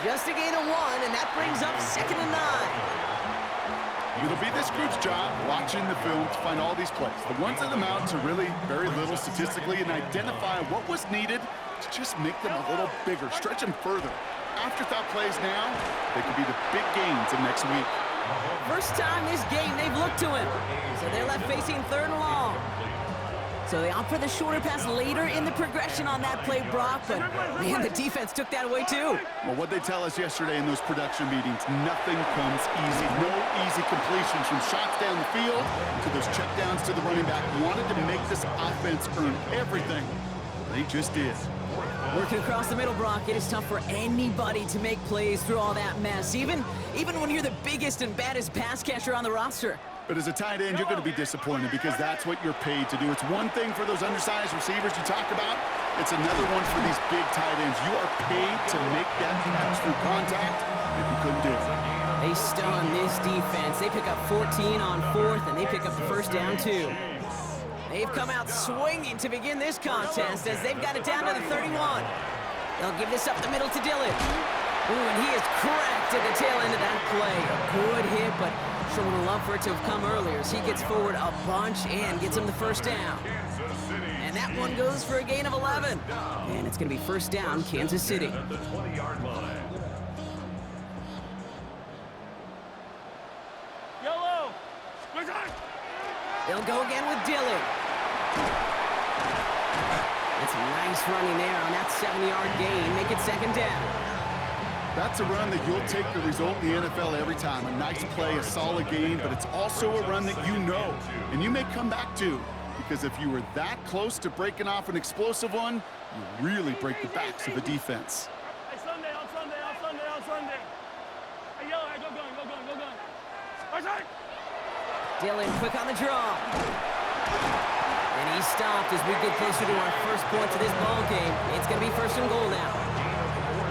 Just a gain of 1, and that brings up 2nd and 9. It'll be this group's job watching the film to find all these plays. The ones that amount to really very little statistically and identify what was needed to just make them a little bigger, stretch them further. Afterthought plays now, they could be the big gains of next week. First time this game they've looked to him. So they're left facing 3rd and long. So they opt for the shorter pass later in the progression on that play, Brock, but man, the defense took that away too. Well, what they tell us yesterday in those production meetings, nothing comes easy. No easy completions from shots down the field to those checkdowns to the running back. Wanted to make this offense earn everything. They just did. Working across the middle, Brock, it is tough for anybody to make plays through all that mess, even when you're the biggest and baddest pass catcher on the roster. But as a tight end, you're going to be disappointed because that's what you're paid to do. It's one thing for those undersized receivers you talk about. It's another one for these big tight ends. You are paid to make that catch through contact, and you couldn't do it. They stun this defense. They pick up 14 on 4th, and they pick up the first down, too. They've come out swinging to begin this contest as they've got it down to the 31. They'll give this up the middle to Dillon. Ooh, and he is cracked at the tail end of that play. A good hit, but sure would have loved for it to have come earlier as he gets forward a bunch and gets him the first down. And that one goes for a gain of 11. And it's going to be first down, Kansas City. Yellow! They'll go again with Dillon. That's a nice running there on that 7-yard gain. Make it 2nd down. That's a run that you'll take the result in the NFL every time. A nice play, a solid game, but it's also a run that you know and you may come back to, because if you were that close to breaking off an explosive one, you really break the backs of the defense. Hey, Sunday, on Sunday. Hey, yellow, hey, go gun. Hey, Dillon quick on the draw. And he stopped as we get closer to our first points of this ball game. It's going to be 1st and goal now.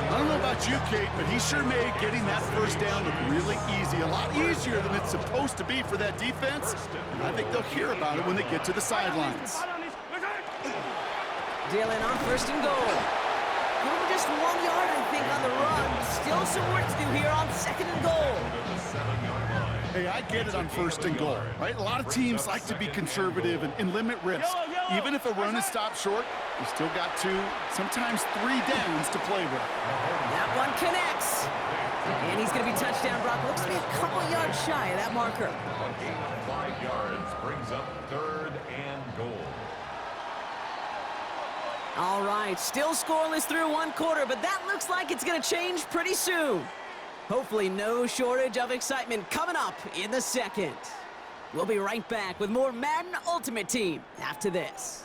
I don't know about you, Kate, but he sure made getting that first down look really easy. A lot easier than it's supposed to be for that defense. And I think they'll hear about it when they get to the sidelines. Dillon on 1st and goal. Give him just 1 yard, I think, on the run. Still some work to do here on 2nd and goal. Hey, I get it on 1st and goal, right? A lot of teams like to be conservative and limit risk. Even if a run is stopped short, you still got 2, sometimes 3 downs to play with. That one connects. And he's going to be touchdown, Brock. Looks to be a couple yards shy of that marker. 5 yards brings up 3rd and goal. All right, still scoreless through 1 quarter, but that looks like it's going to change pretty soon. Hopefully no shortage of excitement coming up in the 2nd. We'll be right back with more Madden Ultimate Team after this.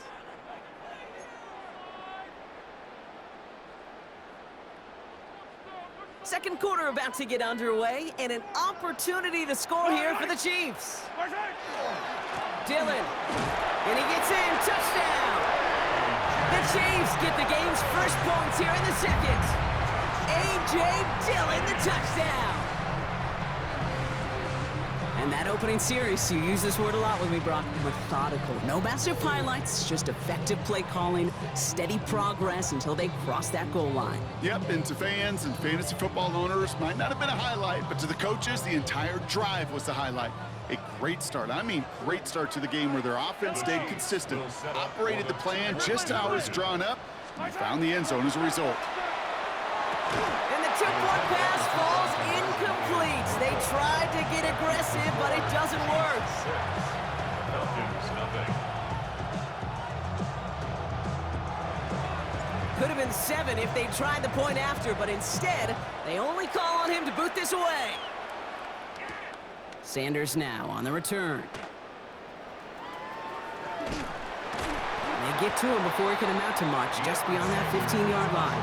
Second quarter about to get underway, and an opportunity to score here for the Chiefs. Dillon, and he gets in, touchdown! The Chiefs get the game's first points here in the 2nd. A.J. Dillon, the touchdown! And that opening series, you use this word a lot with me, Brock, methodical. No massive highlights, just effective play calling, steady progress until they cross that goal line. Yep, and to fans and fantasy football owners, might not have been a highlight, but to the coaches, the entire drive was the highlight. A great start. I mean, great start to the game where their offense stayed consistent, operated the plan just how it was drawn up, and found the end zone as a result. And the 2-point pass falls incomplete. They tried to get aggressive, but it doesn't work. Could have been 7 if they tried the point after, but instead, they only call on him to boot this away. Sanders now on the return. They get to him before he can amount to much, just beyond that 15-yard line.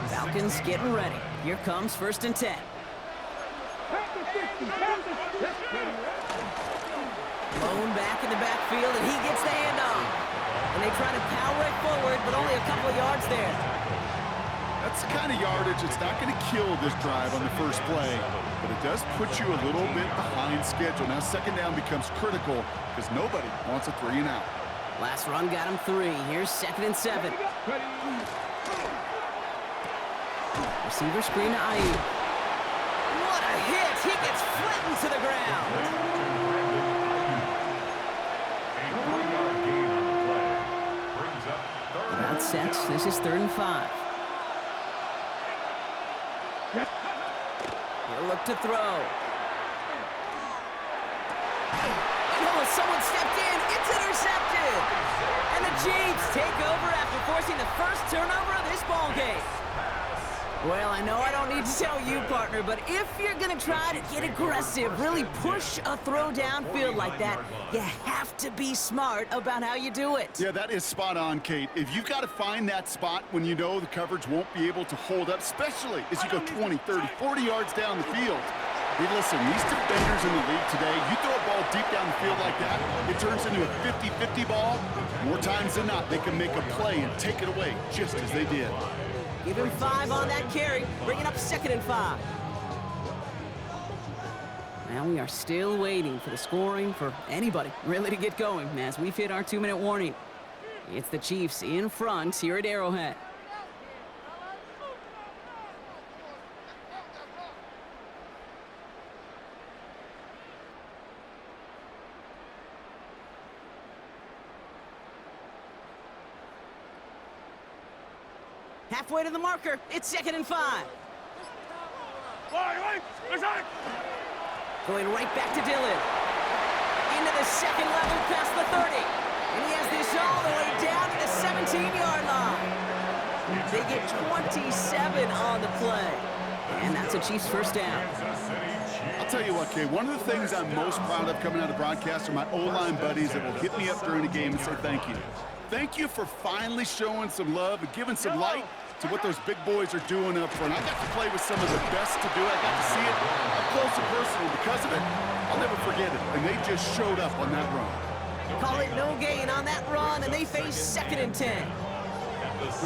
Falcons getting ready. Here comes 1st and 10. Lone back in the backfield, and he gets the handoff. And they try to power it forward, but only a couple of yards there. That's the kind of yardage that's not going to kill this drive on the first play, but it does put you a little bit behind schedule. Now 2nd down becomes critical because nobody wants a 3 and out. Last run got him 3. Here's 2nd and 7. Receiver screen to Ayuk. What a hit! He gets flattened to the ground. Without sets, this is 3rd and 5. He'll look to throw. Someone stepped in. It's intercepted. And the Chiefs take over after forcing the first turnover of this ball game. Well, I know I don't need to tell you, partner, but if you're going to try to get aggressive, really push a throw downfield like that, you have to be smart about how you do it. Yeah, that is spot on, Kate. If you've got to find that spot when you know the coverage won't be able to hold up, especially as you go 20, 30, 40 yards down the field. Hey, listen, these defenders in the league today, you throw a ball deep down the field like that, it turns into a 50-50 ball. More times than not, they can make a play and take it away, just as they did. Give him 5 on that carry, bringing up 2nd and 5. Now we are still waiting for the scoring for anybody really to get going as we've hit our 2-minute warning. It's the Chiefs in front here at Arrowhead. Halfway to the marker. It's 2nd and 5. Going right back to Dillon. Into the 2nd level past the 30. And he has this all the way down to the 17-yard line. They get 27 on the play. And that's a Chiefs first down. I'll tell you what, Kay, one of the things I'm most proud of coming out of broadcast are my O-line buddies that will hit me up during a game and say thank you. Thank you for finally showing some love and giving some light to what those big boys are doing up front. I got to play with some of the best to do it. I got to see it up close and personal. Because of it, I'll never forget it. And they just showed up on that run. Call it no gain on that run, and they face 2nd and 10.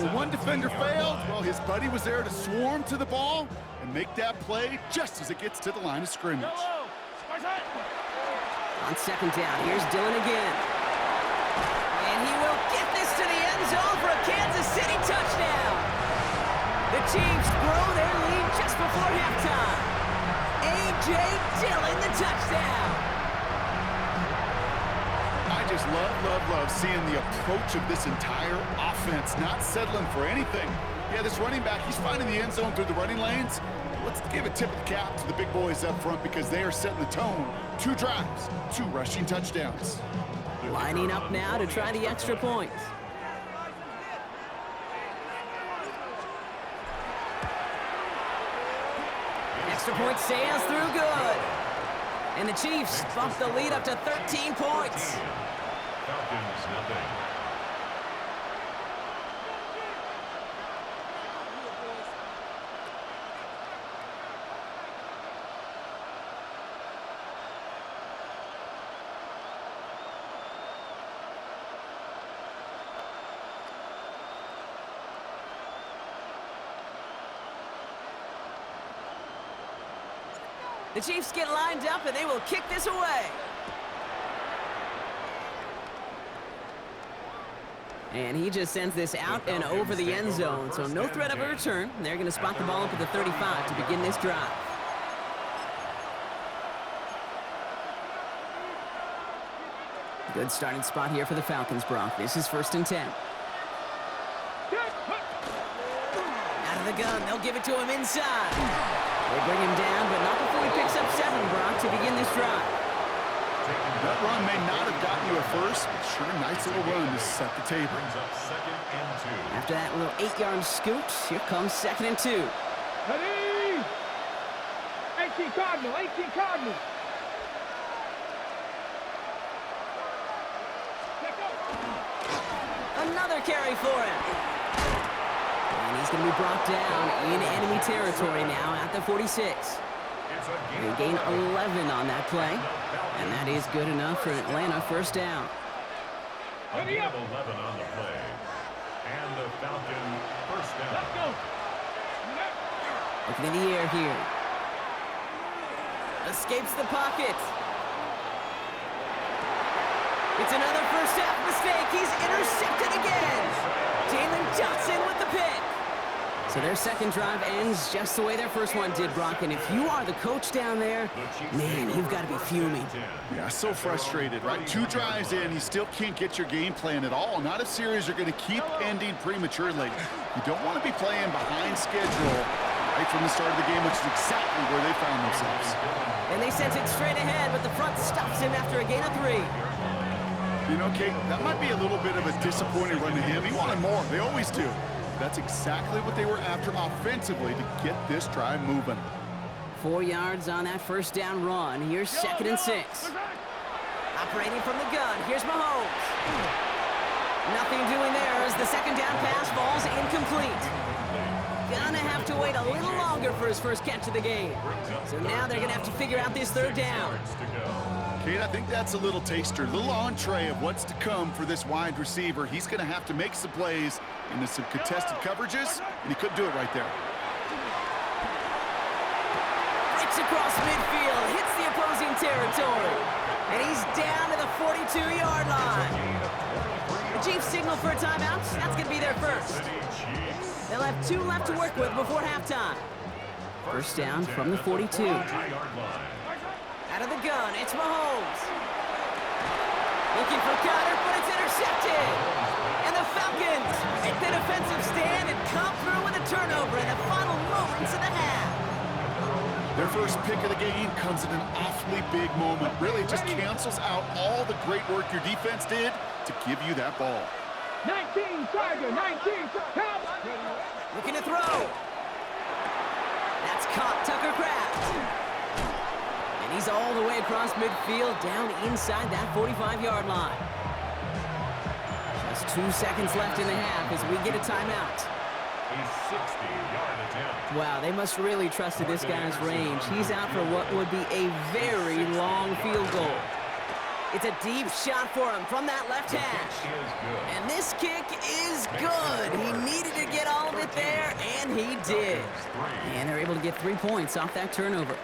When one defender failed, well, his buddy was there to swarm to the ball and make that play just as it gets to the line of scrimmage. On 2nd down, here's Dillon again. And he will get this to the end zone for a Kansas City touchdown. The Chiefs grow their lead just before halftime. A.J. Dillon, the touchdown. I just love seeing the approach of this entire offense, not settling for anything. Yeah, this running back, he's finding the end zone through the running lanes. Let's give a tip of the cap to the big boys up front because they are setting the tone. 2 drives, 2 rushing touchdowns. Lining up now to try the extra point. Extra point sails through good. And the Chiefs bump the lead up to 13 points. Falcons, nothing. The Chiefs get lined up, and they will kick this away. And he just sends this out and over the end zone, so no threat of a return. They're going to spot the ball up at the 35 to begin this drive. Good starting spot here for the Falcons, Brock. This is 1st and 10. Out of the gun, they'll give it to him inside. They bring him down, but not before he picks up 7, Brock, to begin this drive. That run may not have gotten you a first, but sure, nice little run to set the table. Brings up 2nd and 2. After that little 8-yard scoot, here comes 2nd and 2. Ready? 18 Cardinal, 18 Cardinal. Another carry for him. And he's going to be brought down in enemy territory now at the 46. They gain 11 on that play. And that is good enough for an Atlanta first down. A gain of 11 on the play. And the Falcon first down. Let's go. Looking in the air here. Escapes the pocket. It's another first half mistake. He's intercepted again. Jalen Johnson with the pick. So their second drive ends just the way their first one did, Brock. And if you are the coach down there, man, you've got to be fuming. Yeah, so frustrated, right? 2 drives in, you still can't get your game plan at all. Not if series are going to keep ending prematurely. You don't want to be playing behind schedule right from the start of the game, which is exactly where they found themselves. And they sent it straight ahead, but the front stops him after a gain of 3. You know, Kate, that might be a little bit of a disappointing run to him. He wanted more. They always do. That's exactly what they were after offensively to get this drive moving. 4 yards on that first down run. Here's 2nd and 6. Operating from the gun. Here's Mahomes. Nothing doing there as the second down pass falls incomplete. Gonna have to wait a little longer for his first catch of the game. So now they're gonna have to figure out this third down. Kate, I think that's a little taster, a little entree of what's to come for this wide receiver. He's going to have to make some plays into some contested coverages, and he couldn't do it right there. Breaks across midfield, hits the opposing territory, and he's down to the 42-yard line. The Chiefs signal for a timeout. That's going to be their first. They'll have 2 left to work with before halftime. First down from the 42. Out of the gun, it's Mahomes. Looking for Connor, but it's intercepted. And the Falcons make the defensive stand and come through with a turnover in the final moments of the half. Their first pick of the game comes at an awfully big moment. Really just cancels out all the great work your defense did to give you that ball. 19, Tiger, 19, help! Looking to throw. That's caught Tucker Kraft. And he's all the way across midfield, down inside that 45-yard line. Just 2 seconds left in the half as we get a timeout. A 60-yard attempt. Wow, they must really trusted this guy's range. He's out for what would be a very long field goal. It's a deep shot for him from that left hash. And this kick is good. He needed to get all of it there, and he did. And they're able to get 3 points off that turnover.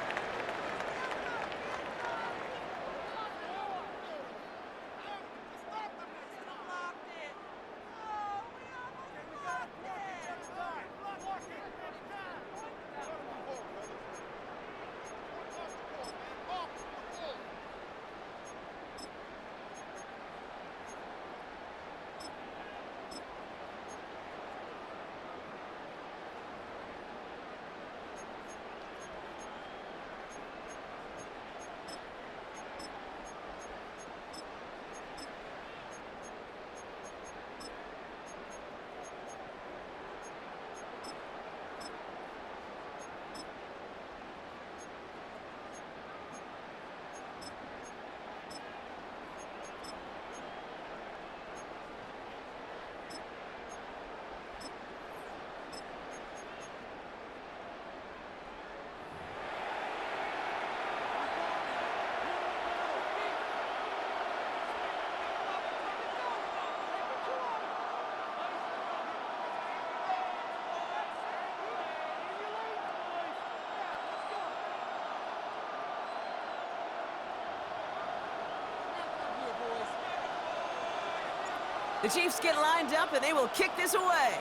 The Chiefs get lined up, and they will kick this away.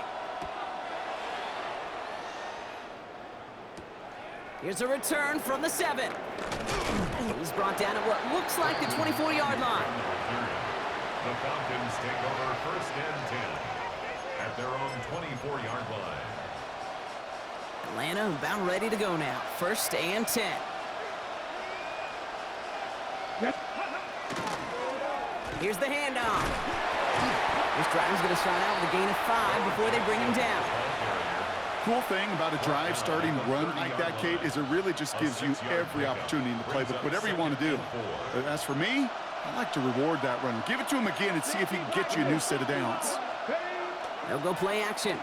Here's a return from the 7. He's brought down at what looks like the 24-yard line. The Falcons take over 1st and 10 at their own 24-yard line. Atlanta about ready to go now. 1st and 10. Here's the handoff. This drive's going to start out with a gain of 5 before they bring him down. Cool thing about a drive starting run like that, Kate, is it really just gives you every opportunity in the playbook, whatever you want to do. But as for me, I like to reward that run. Give it to him again and see if he can get you a new set of downs. They'll go play action.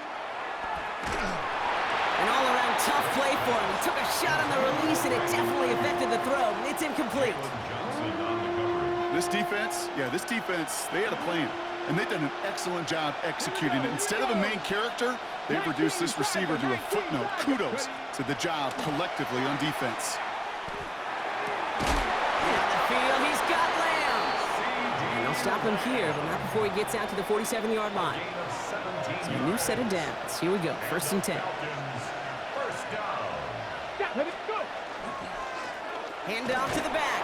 An all-around tough play for him. He took a shot on the release, and it definitely affected the throw. It's incomplete. This defense, they had a plan. And they've done an excellent job executing it. Instead of a main character, they've reduced this receiver to a footnote. Kudos to the job collectively on defense. Down the field, he's got Lamb. And They'll stop him here, but not before he gets out to the 47-yard line. So a new set of downs. Here we go, 1st and 10. First down. Hand off to the back.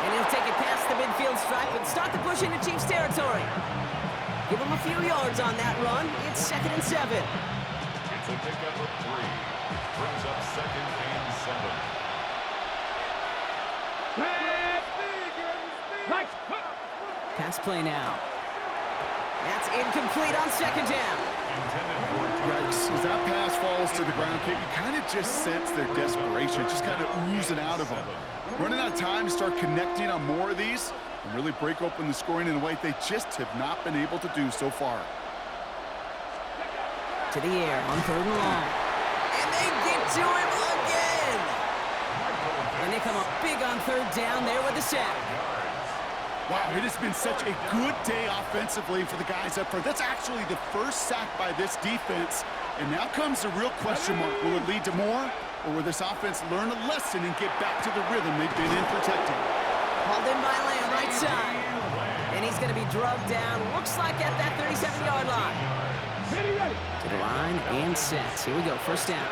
And he'll take it past the midfield stripe and start the push into Chiefs territory. Give him a few yards on that run. It's 2nd and 7. It's a pickup of 3. Brings up 2nd and 7. Pass play now. That's incomplete on 2nd down. Yikes. As that pass falls to the ground, Kate, you kind of just sense their desperation, just kind of oozing out of them. Running out of time to start connecting on more of these and really break open the scoring in a way they just have not been able to do so far. To the air on 3rd and long. And they get to him again. And they come up big on 3rd down there with the sack. Wow, it has been such a good day offensively for the guys up front. That's actually the first sack by this defense. And now comes the real question mark. Will it lead to more? Or will this offense learn a lesson and get back to the rhythm they've been in protecting? Hauled in by Lamb, right side. And he's going to be drugged down, looks like at that 37-yard line. To the line and set. Here we go, 1st down.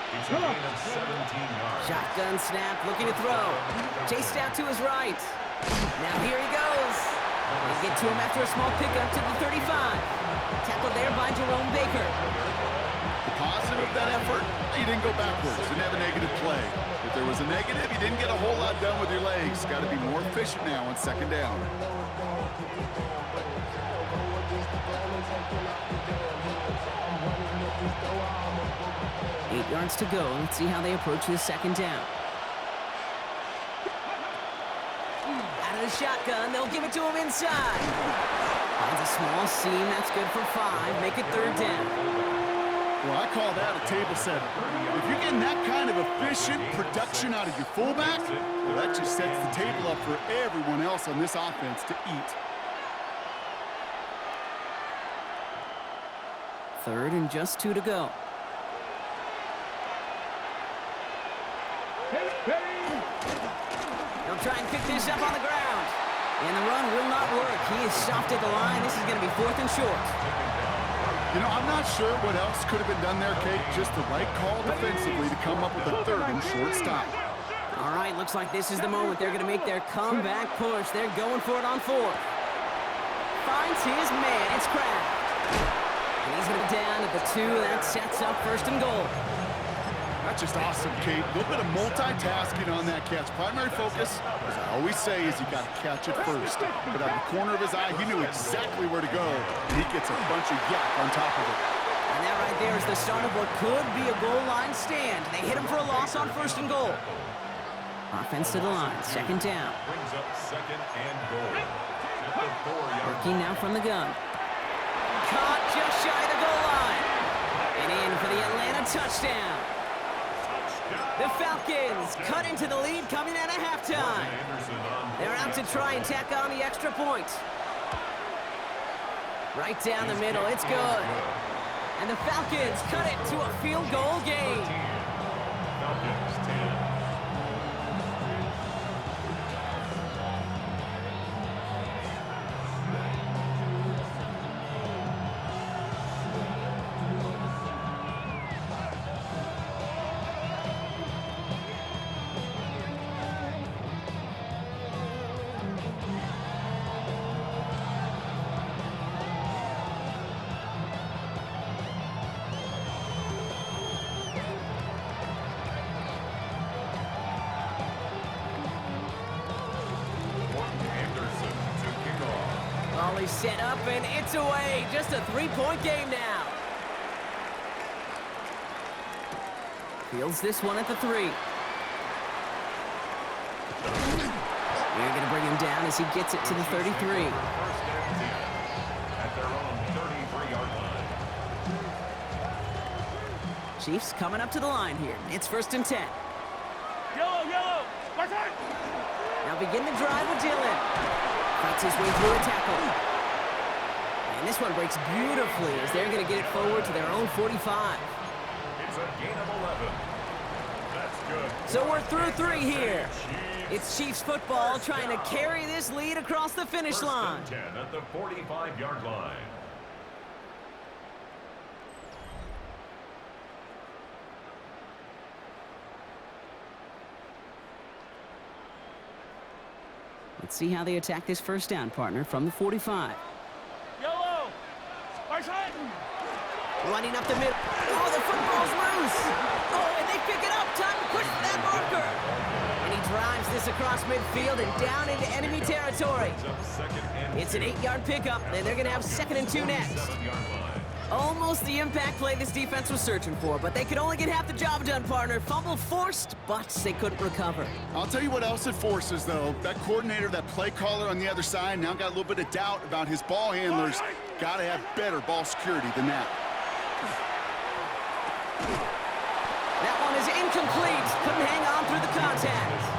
It's a gain of 17 yards. Shotgun snap, looking to throw. Chased out to his right. Now here he goes. They get to him after a small pickup to the 35. Tackled there by Jerome Baker. The positive of that effort, he didn't go backwards. Didn't have a negative play. If there was a negative, you didn't get a whole lot done with your legs. Got to be more efficient now on 2nd down. Eight yards to go. Let's see how they approach this 2nd down. Out of the shotgun, they'll give it to him inside. Finds a small seam. That's good for 5. Make it 3rd down. Well, I call that a table setter. If you're getting that kind of efficient production out of your fullback, well, that just sets the table up for everyone else on this offense to eat. 3rd and just 2 to go. They'll try and pick this up on the ground. And the run will not work. He is stopped at the line. This is going to be 4th and short. You know, I'm not sure what else could have been done there, Kate. Just the right call defensively to come up with a 3rd and short stop. All right, looks like this is the moment. They're going to make their comeback push. They're going for it on 4th. Finds his man. It's Kraft. And he's going to be down at the 2. That sets up 1st and goal. That's just awesome, Kate. A little bit of multitasking on that catch. Primary focus, as I always say, is you got to catch it first. But out of the corner of his eye, he knew exactly where to go. And he gets a bunch of yak on top of it. And that right there is the start of what could be a goal line stand. They hit him for a loss on 1st and goal. Offense to the line, 2nd down. Brings up 2nd and goal. At the 4-yard Working now from the gun. Caught just shy of the goal line. And in for the Atlanta touchdown. The Falcons cut into the lead coming out of halftime. They're out to try and tack on the extra point. Right down the middle, it's good. And the Falcons cut it to a field goal game. Falcons 10. He's set up and it's away. Just a 3-point game now. Fields this one at the 3. They're going to bring him down as he gets it to the 33. First and 10 at their own 33-yard line. Chiefs coming up to the line here. It's 1st and 10. Yellow, yellow. Right side. Now begin the drive with Dillon. Fights his way through a tackle. And this one breaks beautifully as they're going to get it forward to their own 45. It's a gain of 11. That's good. So we're through 3 here. Chiefs It's Chiefs football trying to carry this lead across the finish line. First and 10 at the 45-yard line. Let's see how they attack this first down, partner, from the 45. Yellow. Right side. Running up the middle. Oh, the football's loose. Oh, and they pick it up. Time to push for that marker. And he drives this across midfield and down into enemy territory. It's an 8-yard pickup, and they're going to have 2nd and 2 next. Almost the impact play this defense was searching for, but they could only get half the job done, partner. Fumble forced, but they couldn't recover. I'll tell you what else it forces, though. That coordinator, that play caller on the other side, now got a little bit of doubt about his ball handlers. Got to have better ball security than that. That one is incomplete. Couldn't hang on through the contact.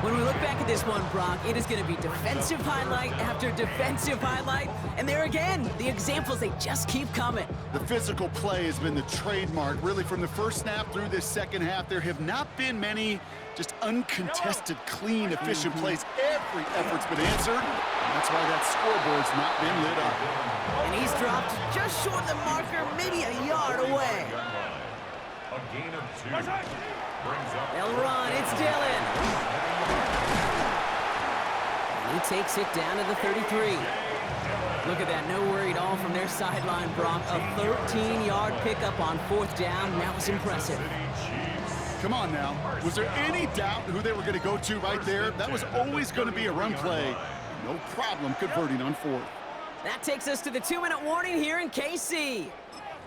When we look back at this one, Brock, it is going to be defensive highlight after defensive highlight. And there again, the examples, they just keep coming. The physical play has been the trademark, really, from the first snap through this second half. There have not been many just uncontested, clean, efficient plays. Every effort's been answered. And that's why that scoreboard's not been lit up. And he's dropped just short of the marker, maybe a yard away. A gain of 2. They'll run. It's Dillon. And he takes it down to the 33. Look at that. No worry at all from their sideline, Brock. A 13-yard pickup on 4th down. That was impressive. Come on now. Was there any doubt who they were going to go to right there? That was always going to be a run play. No problem converting on 4th. That takes us to the 2-minute warning here in KC.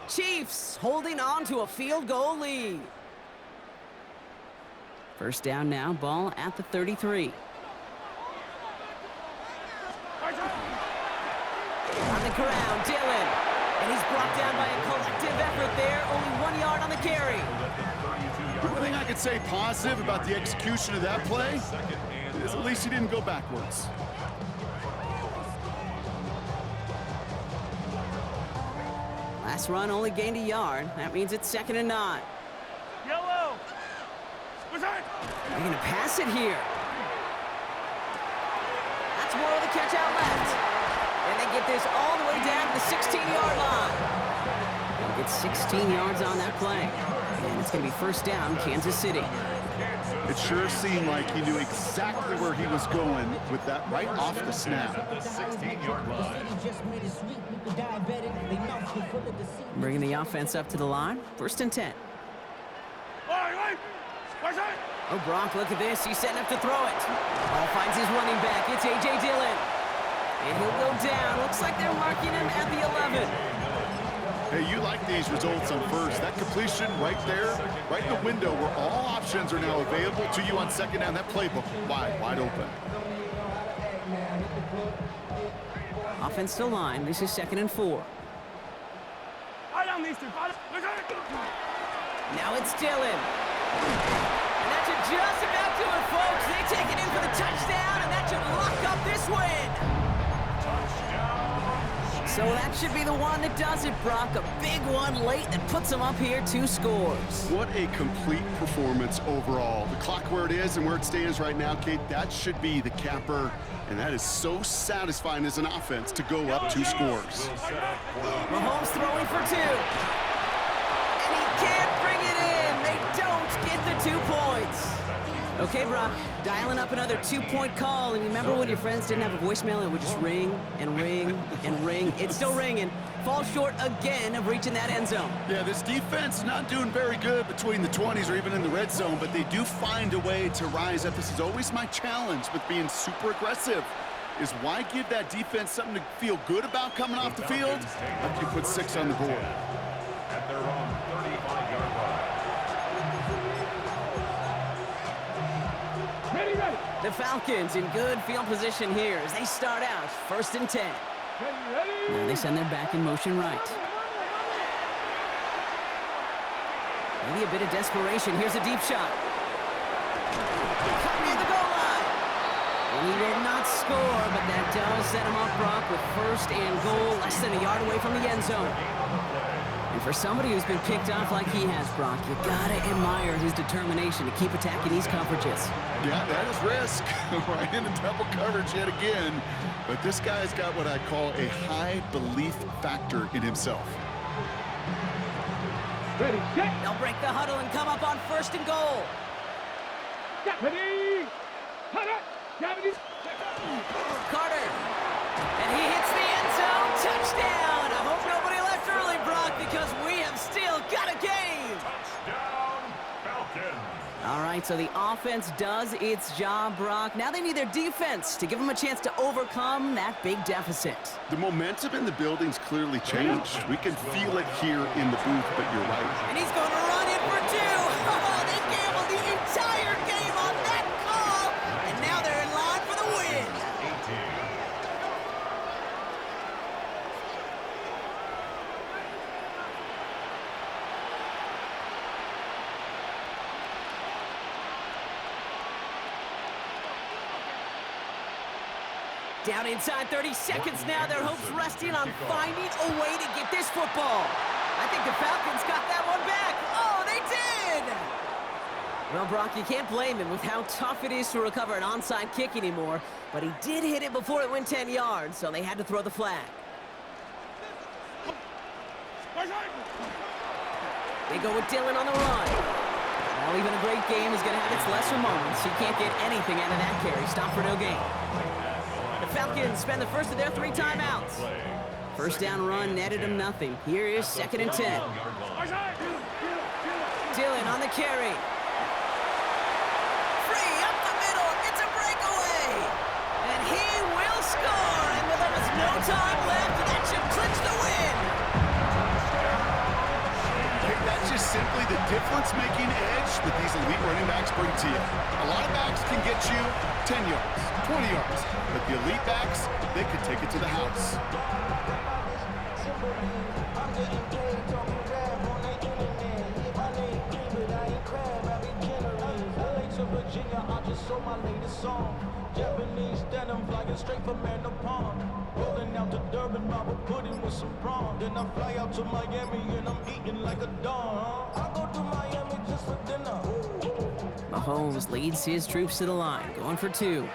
Chiefs holding on to a field goal lead. First down now, ball at the 33. On the ground, Dillon. And he's brought down by a collective effort there. Only 1 yard on the carry. The only thing I could say positive about the execution of that play is at least he didn't go backwards. Last run only gained a yard. That means it's 2nd and 9. Yellow. Right. They're going to pass it here. That's more of the catch out left. And they get this all the way down to the 16-yard line. They'll get 16 yards on that play. And it's going to be first down, Kansas City. It sure seemed like he knew exactly where he was going with that right off the snap. Bringing the offense up to the line. 1st and 10. Oh, Brock, look at this. He's setting up to throw it. Ball finds his running back. It's A.J. Dillon. And he'll go down. Looks like they're marking him at the 11. Hey, you like these results on 1st. That completion right there, right in the window where all options are now available to you on 2nd down. That playbook wide open. Offense to line. This is 2nd and 4. Now it's Dillon. And that should just about do it, folks. They take it in for the touchdown, and that should lock up this win. So that should be the one that does it, Brock. A big one late that puts them up here 2 scores. What a complete performance overall. The clock where it is and where it stands right now, Kate, that should be the capper. And that is so satisfying as an offense to go up 2 scores. Mahomes throwing for 2. And he can't bring it in. They don't get the 2 points. Okay, Brock, dialing up another 2-point call. And remember when your friends didn't have a voicemail and it would just ring and ring and ring? It's still ringing. Falls short again of reaching that end zone. Yeah, this defense is not doing very good between the 20s or even in the red zone, but they do find a way to rise up. This is always my challenge with being super aggressive, is why give that defense something to feel good about coming off the field after you put 6 on the board. At their own 35-yard line. The Falcons in good field position here as they start out 1st and 10. Now they send their back in motion right. Maybe a bit of desperation. Here's a deep shot. Cut near the goal line. And he will not score, but that does set him up, Brock, with 1st and goal, less than a yard away from the end zone. And for somebody who's been picked off like he has, Brock, you gotta admire his determination to keep attacking these coverages. Yeah, that is risk. Right into double coverage yet again. But this guy's got what I call a high belief factor in himself. Ready, set. They'll break the huddle and come up on 1st and goal. Ready. Carter. And he hits the end zone. Touchdown. I hope nobody left early, Brock, because we have still got a game. Touchdown, Falcons. All right, so the offense does its job, Brock. Now they need their defense to give them a chance to overcome that big deficit. The momentum in the building's clearly changed. We can feel it here in the booth, but you're right. And he's going to run in for 2. Oh, they gambled the entire game on that call. And now they're in line for the win. 18. Down inside 30 seconds now. Their hopes resting on finding a way to get this football. I think the Falcons got that one back. Oh, they did! Well, Brock, you can't blame him with how tough it is to recover an onside kick anymore. But he did hit it before it went 10 yards, so they had to throw the flag. They go with Dillon on the run. Well, even a great game is going to have its lesser moments. He can't get anything out of that carry. Stop for no gain. The Falcons spend the first of their 3 timeouts. First down run netted him nothing. Here is 2nd and 10. Dillon on the carry. Free up the middle. It's a breakaway. And he will score. And there was no time left. That should clinch the win. Hey, that's just simply the difference-making edge that these elite running backs bring to you. A lot of backs can get you 10 yards, 20 yards, but the elite backs, they could take it to the house. Japanese denim flying straight from Manapon. Rolling out to Durban, Baba pudding with some prawn. Then I fly out to Miami and I'm eating like a dawn. I go to Miami just for dinner. Mahomes leads his troops to the line, going for 2.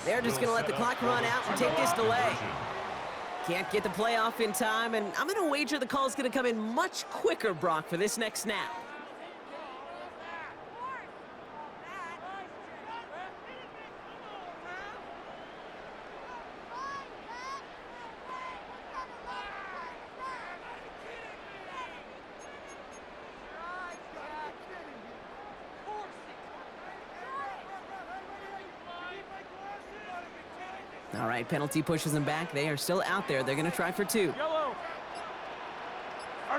They're just going to let the clock run out and take this delay. Can't get the play off in time, and I'm going to wager the call's going to come in much quicker, Brock, for this next snap. All right, penalty pushes them back. They are still out there. They're going to try for 2. Yellow. He'll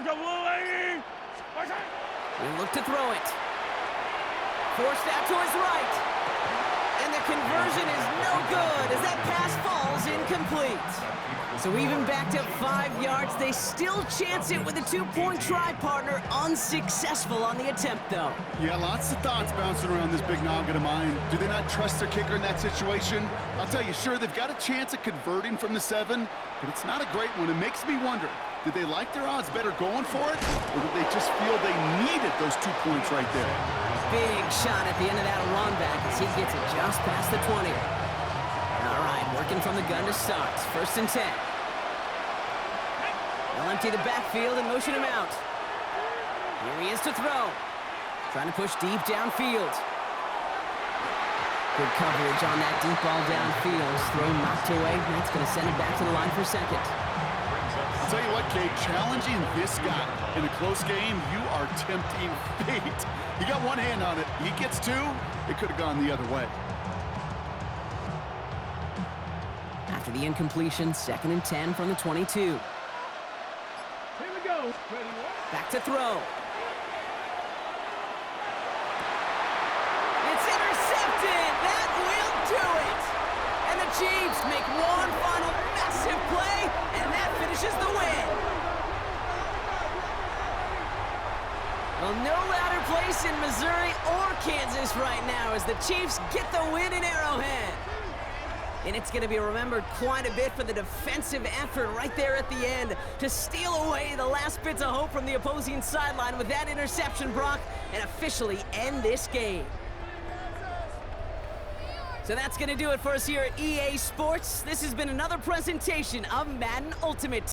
look to throw it. Forced out to his right. And the conversion is no good as that pass falls incomplete. So even backed up 5 yards, they still chance it with a 2-point try, partner. Unsuccessful on the attempt, though. Yeah, lots of thoughts bouncing around this big noggin of mine. Do they not trust their kicker in that situation? I'll tell you, sure, they've got a chance at converting from the 7, but it's not a great one. It makes me wonder, did they like their odds better going for it, or did they just feel they needed those 2 points right there? Big shot at the end of that run back as he gets it just past the 20. All right, working from the gun to start. 1st and 10. They'll empty the backfield and motion him out. Here he is to throw. Trying to push deep downfield. Good coverage on that deep ball downfield. Throw knocked away. That's going to send it back to the line for 2nd. I'll tell you what, Kate, challenging this guy in a close game, you are tempting fate. He got one hand on it. He gets 2. It could have gone the other way. After the incompletion, 2nd and 10 from the 22. Here we go. Ready, Back to throw. It's intercepted. That will do it. And the Chiefs make one final massive play, and that finishes the win. Well, no louder place in Missouri or Kansas right now as the Chiefs get the win in Arrowhead. And it's going to be remembered quite a bit for the defensive effort right there at the end to steal away the last bits of hope from the opposing sideline with that interception, Brock, and officially end this game. So that's going to do it for us here at EA Sports. This has been another presentation of Madden Ultimate Team.